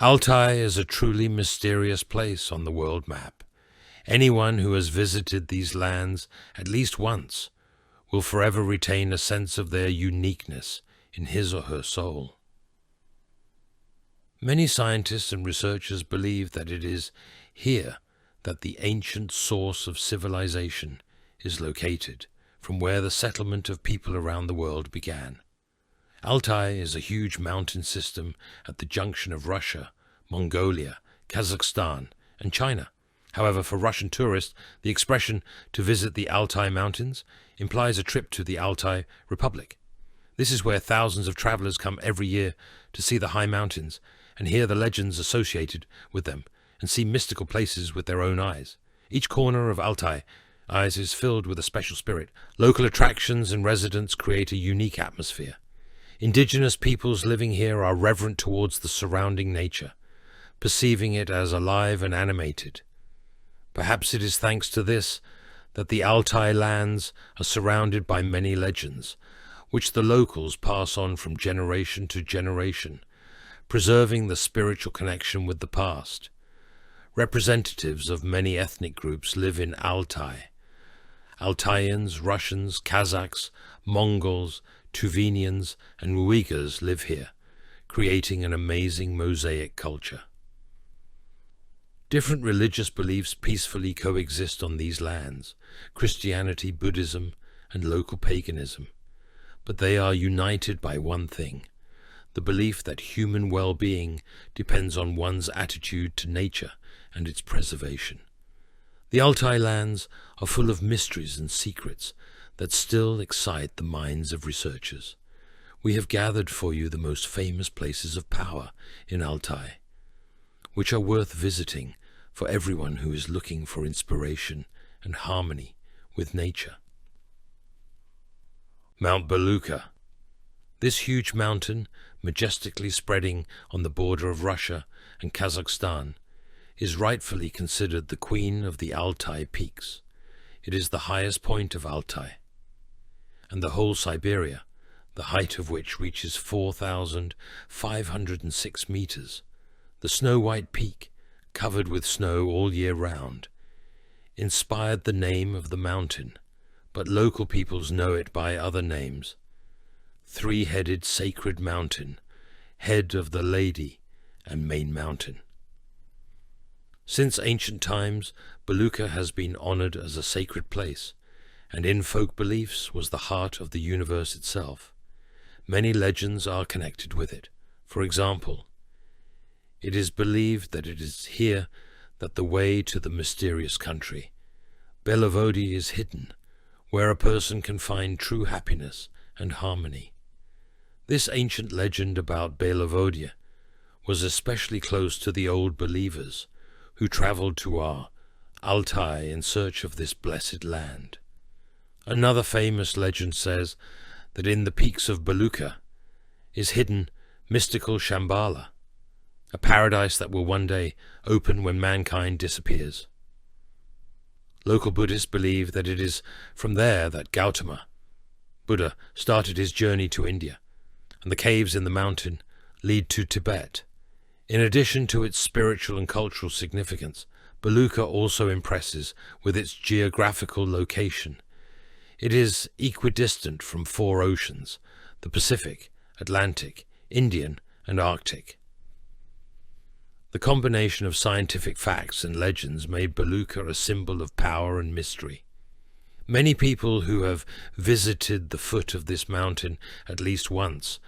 Altai is a truly mysterious place on the world map. Anyone who has visited these lands at least once will forever retain a sense of their uniqueness in his or her soul. Many scientists and researchers believe that it is here that the ancient source of civilization is located, from where the settlement of people around the world began. Altai is a huge mountain system at the junction of Russia, Mongolia, Kazakhstan, and China. However, for Russian tourists, the expression "to visit the Altai Mountains" implies a trip to the Altai Republic. This is where thousands of travelers come every year to see the high mountains and hear the legends associated with them and see mystical places with their own eyes. Each corner of Altai is filled with a special spirit. Local attractions and residents create a unique atmosphere. Indigenous peoples living here are reverent towards the surrounding nature, perceiving it as alive and animated. Perhaps it is thanks to this that the Altai lands are surrounded by many legends, which the locals pass on from generation to generation, preserving the spiritual connection with the past. Representatives of many ethnic groups live in Altai. Altaians, Russians, Kazakhs, Mongols, Tuvenians, and Uyghurs live here, creating an amazing mosaic culture. Different religious beliefs peacefully coexist on these lands: Christianity, Buddhism, and local paganism. But they are united by one thing: the belief that human well-being depends on one's attitude to nature and its preservation. The Altai lands are full of mysteries and secrets that still excite the minds of researchers. We have gathered for you the most famous places of power in Altai, which are worth visiting for everyone who is looking for inspiration and harmony with nature. Mount Belukha. This huge mountain, majestically spreading on the border of Russia and Kazakhstan, is rightfully considered the queen of the Altai peaks. It is the highest point of Altai, and the whole Siberia, the height of which reaches 4,506 meters. The snow-white peak, covered with snow all year round, inspired the name of the mountain, but local peoples know it by other names: Three-Headed Sacred Mountain, Head of the Lady, and Main Mountain. Since ancient times, Belukha has been honored as a sacred place, and in folk beliefs was the heart of the universe itself. Many legends are connected with it. For example, it is believed that it is here that the way to the mysterious country, Belukha, is hidden, where a person can find true happiness and harmony. This ancient legend about Belukha was especially close to the old believers who traveled to our Altai in search of this blessed land. Another famous legend says that in the peaks of Belukha is hidden mystical Shambhala, a paradise that will one day open when mankind disappears. Local Buddhists believe that it is from there that Gautama, Buddha, started his journey to India, and the caves in the mountain lead to Tibet. In addition to its spiritual and cultural significance, Belukha also impresses with its geographical location. It is equidistant from 4 oceans: the Pacific, Atlantic, Indian, and Arctic. The combination of scientific facts and legends made Belukha a symbol of power and mystery. Many people who have visited the foot of this mountain at least once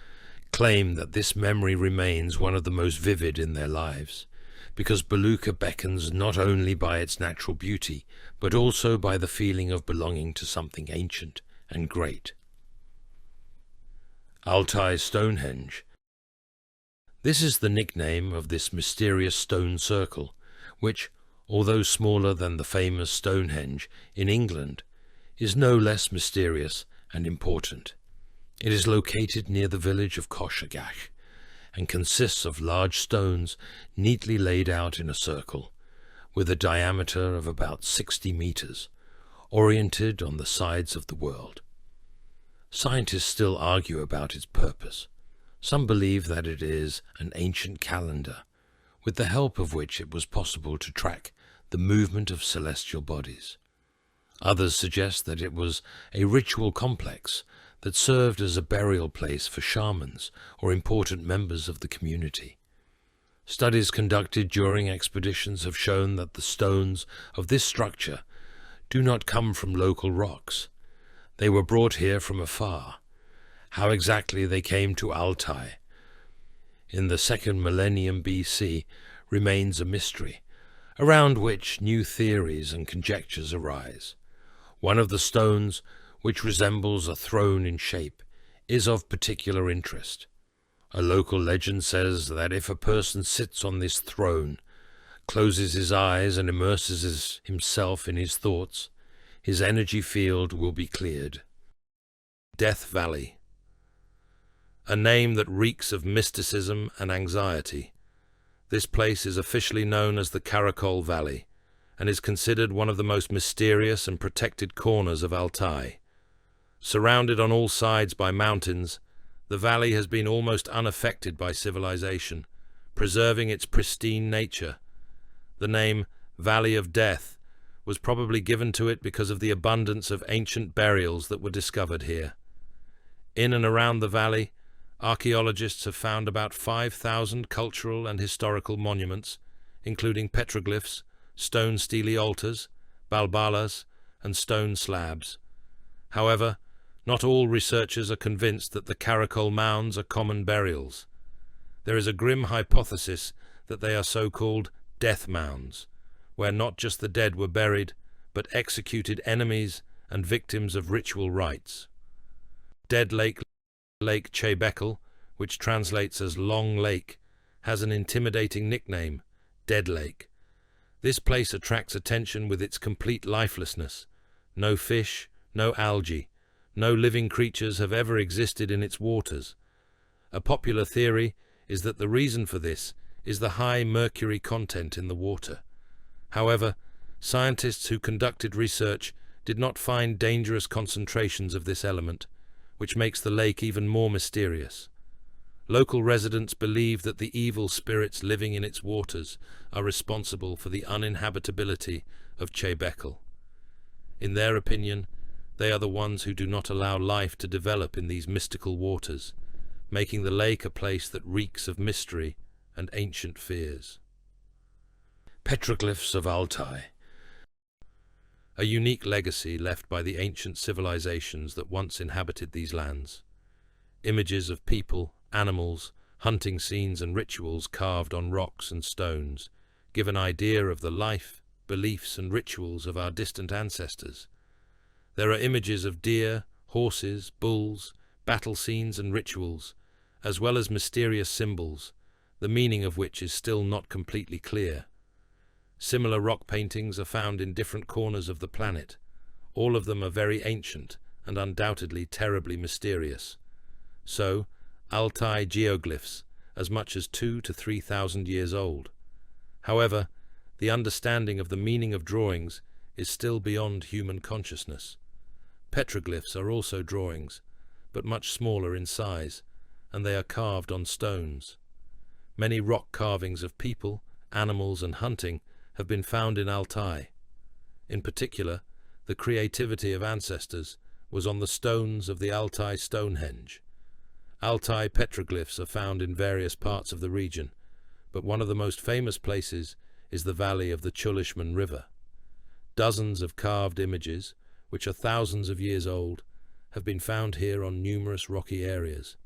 claim that this memory remains one of the most vivid in their lives, because Belukha beckons not only by its natural beauty, but also by the feeling of belonging to something ancient and great. Altai Stonehenge. This is the nickname of this mysterious stone circle, which, although smaller than the famous Stonehenge in England, is no less mysterious and important. It is located near the village of Koshagach and consists of large stones neatly laid out in a circle, with a diameter of about 60 meters, oriented on the sides of the world. Scientists still argue about its purpose. Some believe that it is an ancient calendar, with the help of which it was possible to track the movement of celestial bodies. Others suggest that it was a ritual complex that served as a burial place for shamans or important members of the community. Studies conducted during expeditions have shown that the stones of this structure do not come from local rocks. They were brought here from afar. How exactly they came to Altai in the 2nd millennium BC remains a mystery, around which new theories and conjectures arise. One of the stones, which resembles a throne in shape, is of particular interest. A local legend says that if a person sits on this throne, closes his eyes and immerses himself in his thoughts, his energy field will be cleared. Death Valley. A name that reeks of mysticism and anxiety. This place is officially known as the Karagem Valley and is considered one of the most mysterious and protected corners of Altai. Surrounded on all sides by mountains, the valley has been almost unaffected by civilization, preserving its pristine nature. The name Valley of Death was probably given to it because of the abundance of ancient burials that were discovered here. In and around the valley, archaeologists have found about 5,000 cultural and historical monuments, including petroglyphs, stone stele altars, balbalas, and stone slabs. However, not all researchers are convinced that the Karagem mounds are common burials. There is a grim hypothesis that they are so-called death mounds, where not just the dead were buried, but executed enemies and victims of ritual rites. Dead Lake Chebekal, which translates as Long Lake, has an intimidating nickname, Dead Lake. This place attracts attention with its complete lifelessness. No fish, no algae, no living creatures have ever existed in its waters. A popular theory is that the reason for this is the high mercury content in the water. However, scientists who conducted research did not find dangerous concentrations of this element, which makes the lake even more mysterious. Local residents believe that the evil spirits living in its waters are responsible for the uninhabitability of Chebekal. In their opinion, they are the ones who do not allow life to develop in these mystical waters, making the lake a place that reeks of mystery and ancient fears. Petroglyphs of Altai. A unique legacy left by the ancient civilizations that once inhabited these lands. Images of people, animals, hunting scenes and rituals carved on rocks and stones give an idea of the life, beliefs and rituals of our distant ancestors. There are images of deer, horses, bulls, battle scenes and rituals, as well as mysterious symbols, the meaning of which is still not completely clear. Similar rock paintings are found in different corners of the planet. All of them are very ancient and undoubtedly terribly mysterious. So, Altai geoglyphs, as much as 2,000 to 3,000 years old. However, the understanding of the meaning of drawings is still beyond human consciousness. Petroglyphs are also drawings, but much smaller in size, and they are carved on stones. Many rock carvings of people, animals and hunting have been found in Altai. In particular, the creativity of ancestors was on the stones of the Altai Stonehenge. Altai petroglyphs are found in various parts of the region, but one of the most famous places is the valley of the Chulishman River. Dozens of carved images, which are thousands of years old, have been found here on numerous rocky areas.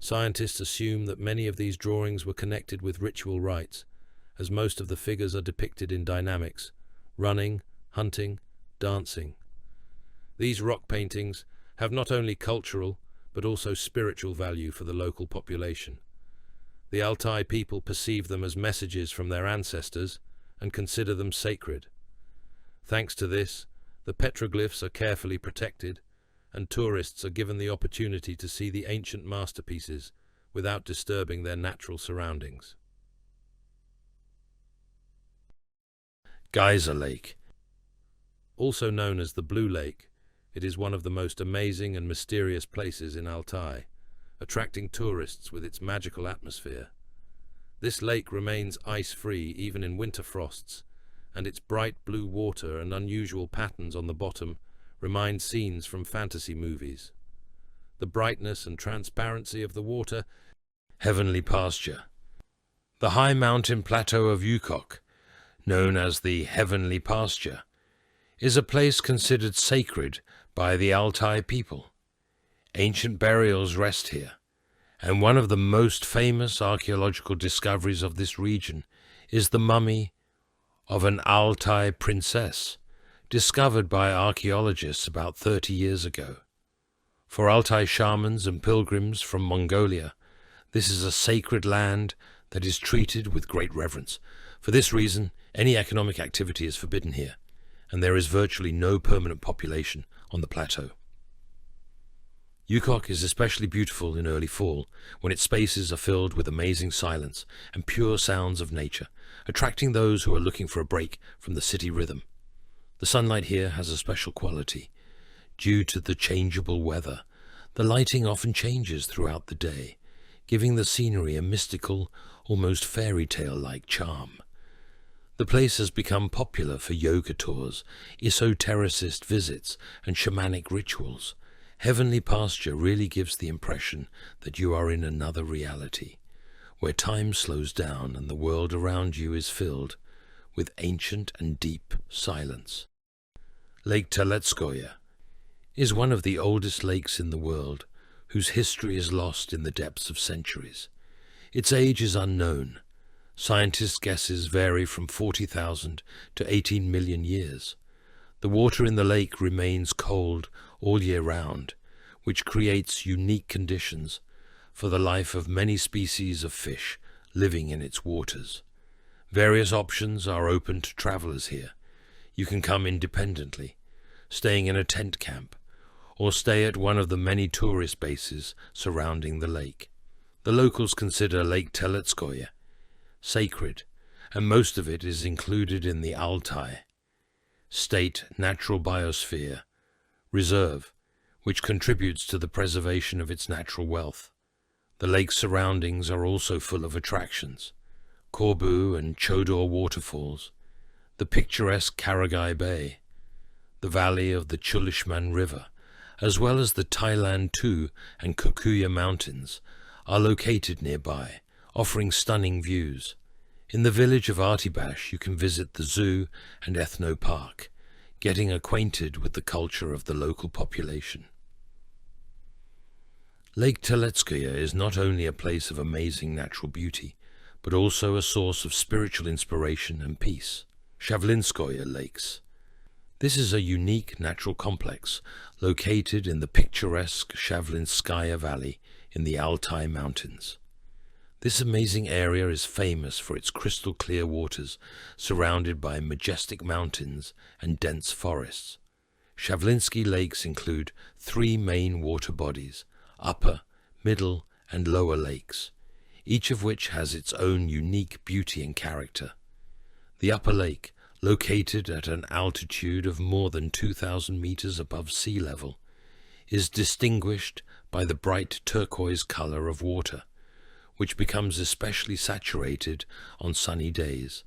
Scientists assume that many of these drawings were connected with ritual rites, as most of the figures are depicted in dynamics, running, hunting, dancing. These rock paintings have not only cultural, but also spiritual value for the local population. The Altai people perceive them as messages from their ancestors and consider them sacred. Thanks to this, the petroglyphs are carefully protected, and tourists are given the opportunity to see the ancient masterpieces without disturbing their natural surroundings. Geyser Lake. Also known as the Blue Lake, it is one of the most amazing and mysterious places in Altai, attracting tourists with its magical atmosphere. This lake remains ice-free even in winter frosts, and its bright blue water and unusual patterns on the bottom remind scenes from fantasy movies. The brightness and transparency of the water, heavenly pasture. The high mountain plateau of Yukok, known as the heavenly pasture, is a place considered sacred by the Altai people. Ancient burials rest here, and one of the most famous archaeological discoveries of this region is the mummy of an Altai princess, discovered by archaeologists about 30 years ago. For Altai shamans and pilgrims from Mongolia, this is a sacred land that is treated with great reverence. For this reason, any economic activity is forbidden here, and there is virtually no permanent population on the plateau. Yukok is especially beautiful in early fall, when its spaces are filled with amazing silence and pure sounds of nature, attracting those who are looking for a break from the city rhythm. The sunlight here has a special quality. Due to the changeable weather, the lighting often changes throughout the day, giving the scenery a mystical, almost fairy tale-like charm. The place has become popular for yoga tours, esotericist visits, and shamanic rituals. Heavenly pasture really gives the impression that you are in another reality, where time slows down and the world around you is filled with ancient and deep silence. Lake Teletskoye is one of the oldest lakes in the world, whose history is lost in the depths of centuries. Its age is unknown. Scientists' guesses vary from 40,000 to 18 million years. The water in the lake remains cold all year round, which creates unique conditions for the life of many species of fish living in its waters. Various options are open to travelers here. You can come independently, staying in a tent camp, or stay at one of the many tourist bases surrounding the lake. The locals consider Lake Teletskoye sacred, and most of it is included in the Altai State Natural Biosphere Reserve, which contributes to the preservation of its natural wealth. The lake's surroundings are also full of attractions: Korbu and Chodor waterfalls, the picturesque Karagem Bay, the valley of the Chulishman River, as well as the Thailand 2 and Kukuya Mountains, are located nearby, offering stunning views. In the village of Artibash you can visit the zoo and ethno park, getting acquainted with the culture of the local population. Lake Teletskoye is not only a place of amazing natural beauty, but also a source of spiritual inspiration and peace. Shavlinskoye Lakes. This is a unique natural complex located in the picturesque Shavlinskoye Valley in the Altai Mountains. This amazing area is famous for its crystal-clear waters, surrounded by majestic mountains and dense forests. Shavlinskoye Lakes include 3 main water bodies: upper, middle, and lower lakes, each of which has its own unique beauty and character. The upper lake, located at an altitude of more than 2,000 meters above sea level, is distinguished by the bright turquoise color of water, which becomes especially saturated on sunny days.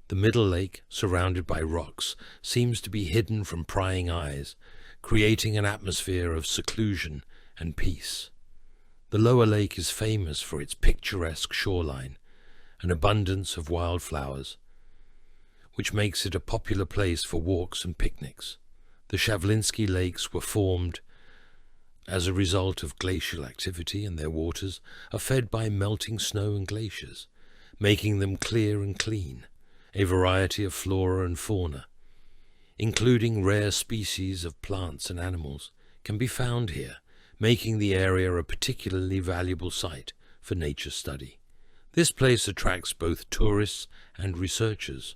The middle lake, surrounded by rocks, seems to be hidden from prying eyes, creating an atmosphere of seclusion and peace. The lower lake is famous for its picturesque shoreline and abundance of wildflowers, which makes it a popular place for walks and picnics. The Shavlinskoye Lakes were formed as a result of glacial activity, and their waters are fed by melting snow and glaciers, making them clear and clean. A variety of flora and fauna, including rare species of plants and animals, can be found here, making the area a particularly valuable site for nature study. This place attracts both tourists and researchers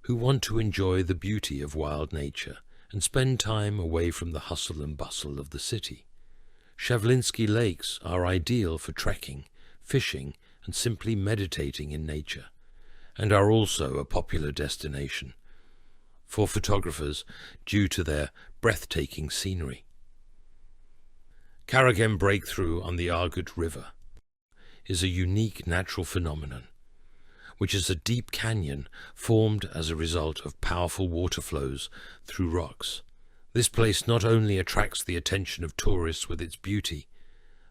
who want to enjoy the beauty of wild nature and spend time away from the hustle and bustle of the city. Shavlinskoye Lakes are ideal for trekking, fishing, and simply meditating in nature, and are also a popular destination for photographers due to their breathtaking scenery. Karagem breakthrough on the Argut River is a unique natural phenomenon. which is a deep canyon formed as a result of powerful water flows through rocks. This place not only attracts the attention of tourists with its beauty,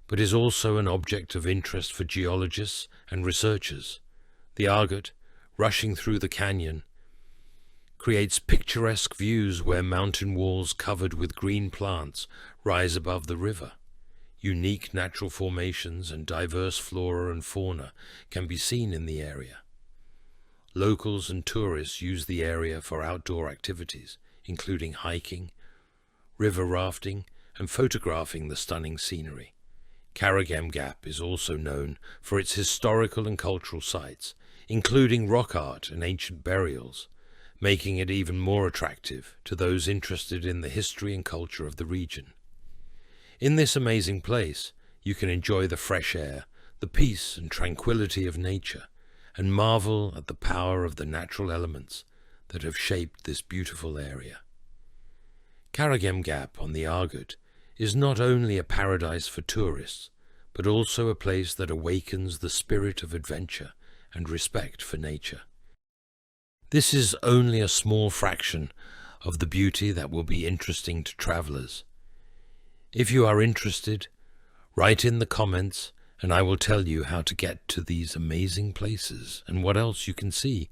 but is also an object of interest for geologists and researchers. The Argut, rushing through the canyon, creates picturesque views where mountain walls covered with green plants rise above the river. Unique natural formations and diverse flora and fauna can be seen in the area. Locals and tourists use the area for outdoor activities, including hiking, river rafting, and photographing the stunning scenery. Karagem Gap is also known for its historical and cultural sites, including rock art and ancient burials, making it even more attractive to those interested in the history and culture of the region. In this amazing place, you can enjoy the fresh air, the peace and tranquility of nature, and marvel at the power of the natural elements that have shaped this beautiful area. Karagem Gap on the Argut is not only a paradise for tourists, but also a place that awakens the spirit of adventure and respect for nature. This is only a small fraction of the beauty that will be interesting to travelers. If you are interested, write in the comments and I will tell you how to get to these amazing places and what else you can see.